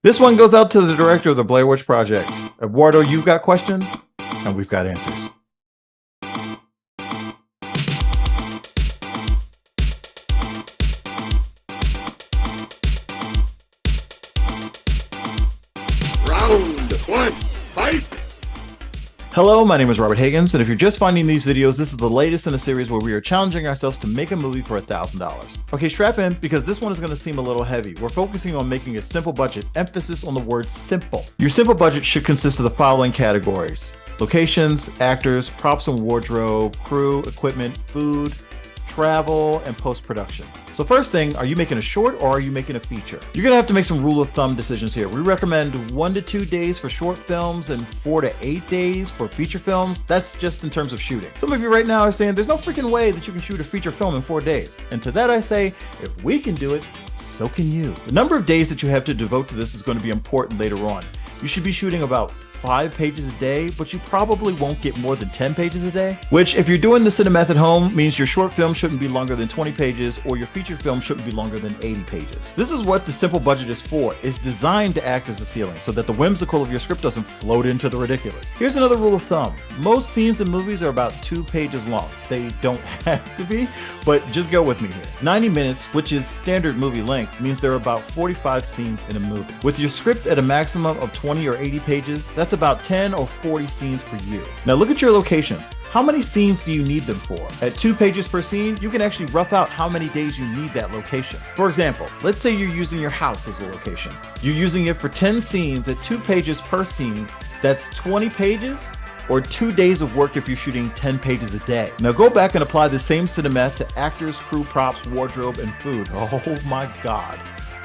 This one goes out to the director of the Blair Witch Project. Eduardo, you've got questions, and we've got answers. Round one, fight! Hello, my name is Robert Higgins, and if you're just finding these videos, this is the latest in a series where we are challenging ourselves to make a movie for $1,000. Okay, strap in, because this one is going to seem a little heavy. We're focusing on making a simple budget, emphasis on the word simple. Your simple budget should consist of the following categories: locations, actors, props and wardrobe, crew, equipment, food, travel, and post-production. So first thing, are you making a short or are you making a feature? You're gonna have to make some rule of thumb decisions here. We recommend 1 to 2 days for short films and 4 to 8 days for feature films. That's just in terms of shooting. Some of you right now are saying there's no freaking way that you can shoot a feature film in 4 days. And to that I say, if we can do it, so can you. The number of days that you have to devote to this is going to be important later on. You should be shooting about 5 pages a day, but you probably won't get more than 10 pages a day, which if you're doing the CineMath at home means your short film shouldn't be longer than 20 pages or your feature film shouldn't be longer than 80 pages. This is what the simple budget is for. It's designed to act as a ceiling so that the whimsical of your script doesn't float into the ridiculous. Here's another rule of thumb. Most scenes in movies are about 2 pages long. They don't have to be, but just go with me here. 90 minutes, which is standard movie length, means there are about 45 scenes in a movie. With your script at a maximum of 20 or 80 pages, that's about 10 or 40 scenes per year. Now look at your locations. How many scenes do you need them for? At 2 pages per scene, you can actually rough out how many days you need that location. For example, let's say you're using your house as a location. You're using it for 10 scenes at 2 pages per scene. That's 20 pages or 2 days of work if you're shooting 10 pages a day. Now go back and apply the same CineMath to actors, crew, props, wardrobe, and food. Oh my God.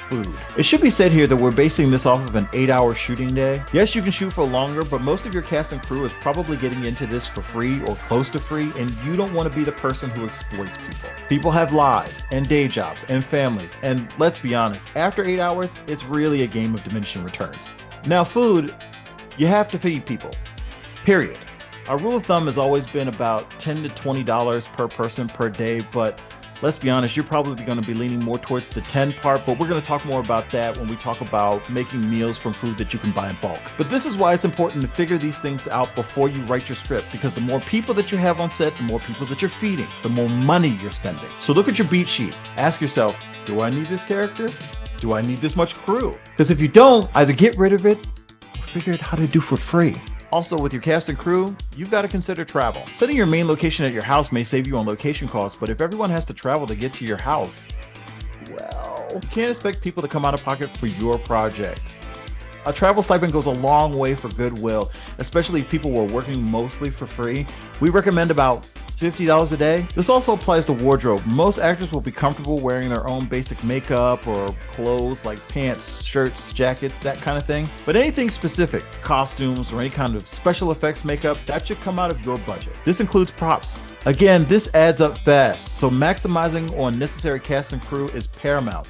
Food. It should be said here that we're basing this off of an 8-hour shooting day. Yes, you can shoot for longer, but most of your cast and crew is probably getting into this for free or close to free, and you don't want to be the person who exploits people. People have lives and day jobs and families, and let's be honest, after 8 hours, it's really a game of diminishing returns. Now food, you have to feed people, period. Our rule of thumb has always been about $10 to $20 per person per day, but let's be honest, you're probably going to be leaning more towards the 10 part, but we're going to talk more about that when we talk about making meals from food that you can buy in bulk. But this is why it's important to figure these things out before you write your script, because the more people that you have on set, the more people that you're feeding, the more money you're spending. So look at your beat sheet. Ask yourself, do I need this character? Do I need this much crew? Because if you don't, either get rid of it or figure out how to do for free. Also, with your cast and crew, you've got to consider travel. Setting your main location at your house may save you on location costs, but if everyone has to travel to get to your house, well, you can't expect people to come out of pocket for your project. A travel stipend goes a long way for goodwill, especially if people were working mostly for free. We recommend about $50 a day. This also applies to wardrobe. Most actors will be comfortable wearing their own basic makeup or clothes like pants, shirts, jackets, that kind of thing. But anything specific, costumes or any kind of special effects makeup, that should come out of your budget. This includes props. Again, this adds up fast, so maximizing on necessary cast and crew is paramount.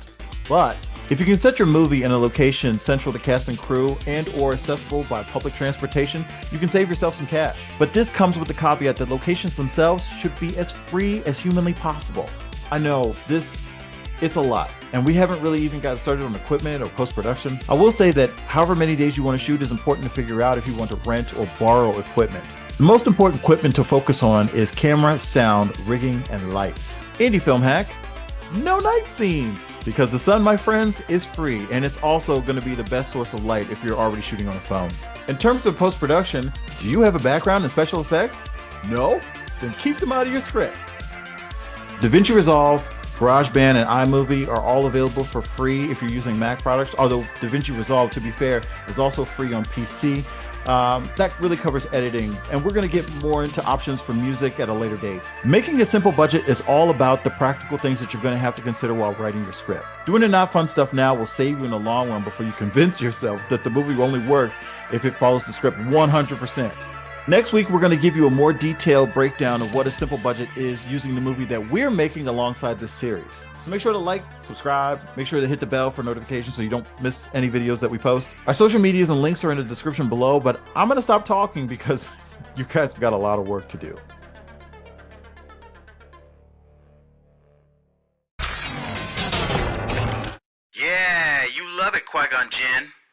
But if you can set your movie in a location central to cast and crew and or accessible by public transportation, you can save yourself some cash. But this comes with the caveat that locations themselves should be as free as humanly possible. I know, it's a lot, and we haven't really even got started on equipment or post-production. I will say that however many days you want to shoot is important to figure out if you want to rent or borrow equipment. The most important equipment to focus on is camera, sound, rigging, and lights. Indie film hack. No night scenes, because the sun, my friends, is free, and it's also going to be the best source of light if you're already shooting on a phone. In terms of post-production, do you have a background in special effects? No? Then keep them out of your script. DaVinci Resolve, GarageBand, and iMovie are all available for free if you're using Mac products, although DaVinci Resolve, to be fair, is also free on PC. That really covers editing, and we're going to get more into options for music at a later date. Making a simple budget is all about the practical things that you're going to have to consider while writing your script. Doing the not fun stuff now will save you in the long run before you convince yourself that the movie only works if it follows the script 100%. Next week, we're going to give you a more detailed breakdown of what a simple budget is using the movie that we're making alongside this series. So make sure to like, subscribe, make sure to hit the bell for notifications so you don't miss any videos that we post. Our social medias and links are in the description below, but I'm going to stop talking because you guys have got a lot of work to do.